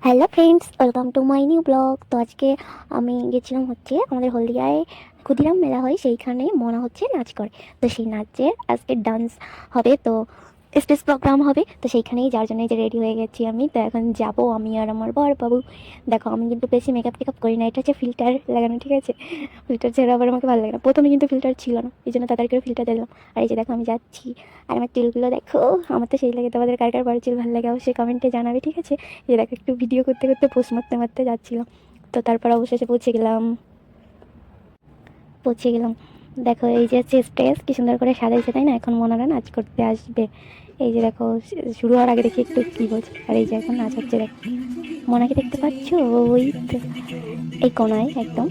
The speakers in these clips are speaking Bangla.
Hello friends, welcome to my new blog. তো আজকে আমি গেছিলাম হচ্ছে আমাদের হলদিয়ায় ক্ষুদিরাম মেলা হয়, সেইখানে মনে হচ্ছে নাচ করে। তো সেই নাচে আজকে ডান্স হবে, তো স্টেজ প্রোগ্রাম হবে। তো সেইখানেই যার জন্য যে রেডি হয়ে গেছি আমি। তো এখন যাবো আমি আর আমার বর বাবু। দেখো আমি কিন্তু বেশি মেকআপ টেকআপ করি না, এটা হচ্ছে ফিল্টার লাগানো, ঠিক আছে? ফিল্টার ছাড়া আবার আমাকে ভালো লাগে না। প্রথমে কিন্তু ফিল্টার ছিল না, এই জন্য তাড়াতাড়ি করে ফিল্টার দিলাম। আর এই যে দেখো আমি যাচ্ছি, আর আমার চুলগুলো দেখো, আমার তো সেই লাগে। তোমাদের কার কার বড় চুল ভালো লাগে অবশ্যই কমেন্টে জানাবে, ঠিক আছে? যে দেখো একটু ভিডিও করতে করতে পোস্ট মারতে মারতে যাচ্ছিলাম। তো তারপর অবশেষে পৌঁছে গেলাম। দেখো এই যে হচ্ছে স্টেজ, কি সুন্দর করে সাজাইছে, তাই না? এখন মনে হয় নাচ করতে আসবে। এই যে দেখো শুরু হওয়ার আগে দেখি একটু কি বলছে। আর এই যে এখন নাচ হচ্ছে, দেখো মনাকে দেখতে পাচ্ছ? ওই তো এই কোনায় একদম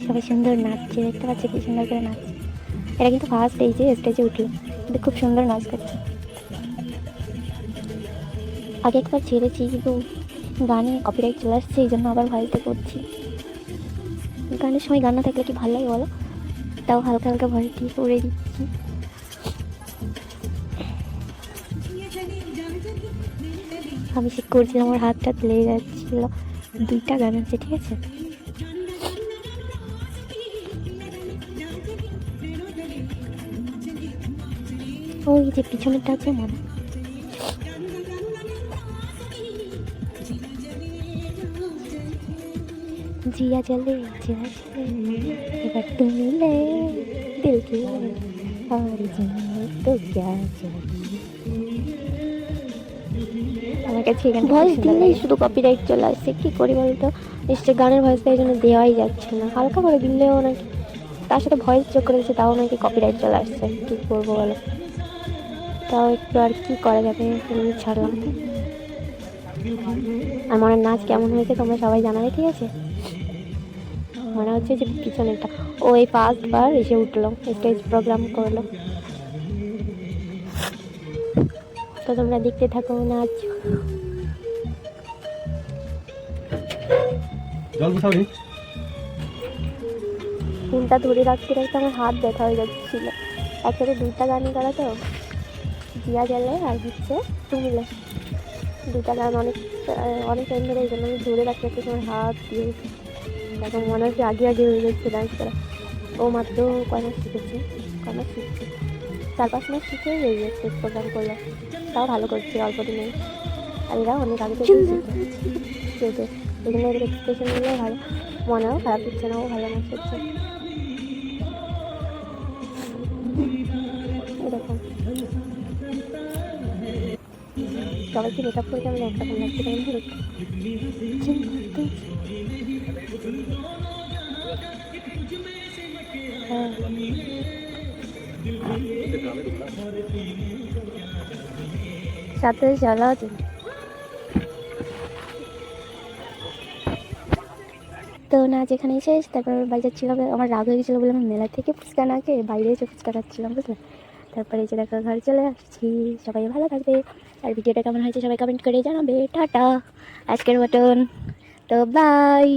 সবাই সুন্দর নাচছে, দেখতে পাচ্ছে কি সুন্দর করে নাচছে। এটা কিন্তু ফার্স্ট এই যে স্টেজে উঠলো, কিন্তু খুব সুন্দর নাচ করছে। আগে একবার ছেড়েছি কিন্তু গানে কপিরাইট চলে আসছে, এই জন্য আবার ভয়েসটা করছি। গানের সময় গান না থাকলে কি ভালো লাগে বলো? তাও হালকা হালকা ভয়েস দিয়ে করে দিচ্ছি। আমি সে করছিলাম, আমার হাতটা লেগে যাচ্ছিল। দুইটা গান আছে, ঠিক আছে? ওই যে পিছনেরটা আছে মনে, जिया जले जिया जले एबार तुम मिले दिल की और जिंदगी तो क्या चली। আমার কাছে এখানে ভয়েস দিলেই শুধু কপিরাইট চলে আসছে, কি করি বলতো? নিশ্চয়ই গানের ভয়েসটা এই জন্য দেওয়াই যাচ্ছে না। হালকা করে দিলেও নাকি তার সাথে ভয়েস যোগ করে দিচ্ছে, তাও নাকি কপিরাইট চলে আসছে। কী করবো বলো? তাও একটু আর কি করা যাবে, ছাড়লাম। আর মনের নাচ কেমন হয়েছে তোমরা সবাই জানাবে, ঠিক আছে? মনে হচ্ছে যে পিছনেরটা ও এই ফার্স্ট বার এসে উঠলো, স্টেজ প্রোগ্রাম করলো। তো তোমরা দেখতে থাকো নাচ। ফোনটা ধরে রাখতে রাখতে আমার হাত ব্যথা হয়ে যাচ্ছিল। একসাথে দুইটা গানই করা তো, জিয়া গেলে আর হচ্ছে তুমিলে, দুইটা গান অনেক অনেক টাইম ধরে, এই জন্য আমি ধরে রাখতে রাখতে আমার হাত দিয়ে এখন মনে হচ্ছে আগে আগে হয়ে যাচ্ছে ডান্স করা। ও মাত্র কয় মাস শিখেছে, কয় মাস শিখছে, 4-5 মাস শিখে এই স্টেজ প্রোগ্রাম করলো। তাও ভালো করছে অল্প দিনে। আর এরা অনেক আগে থেকে শিখে, এই জন্য এদের এক্সপ্রেশনগুলো ভালো, মনেও খারাপ হচ্ছে না, ও ভালো নাচ করছে। এরকম সবাইকে মেকআপ করে আমি একরকম লাগছে, কেমন হ্যাঁ। সাথে চলা আছে। তো নাচ এখানেই শেষ। তারপর বাড়ি যাচ্ছিলাম, আমার রাগ হয়ে গেছিলো বলে আমি মেলা থেকে ফুচকা না খেয়ে বাইরে এসে ফুচকা খাচ্ছিলাম, বুঝলে? তারপরে যে দেখো ঘরে চলে আসছি। সবাই ভালো থাকবে, আর ভিডিওটা কেমন হয়েছে সবাই কমেন্ট করে জানাবে। টাটা আজকের মতন, তো বাই।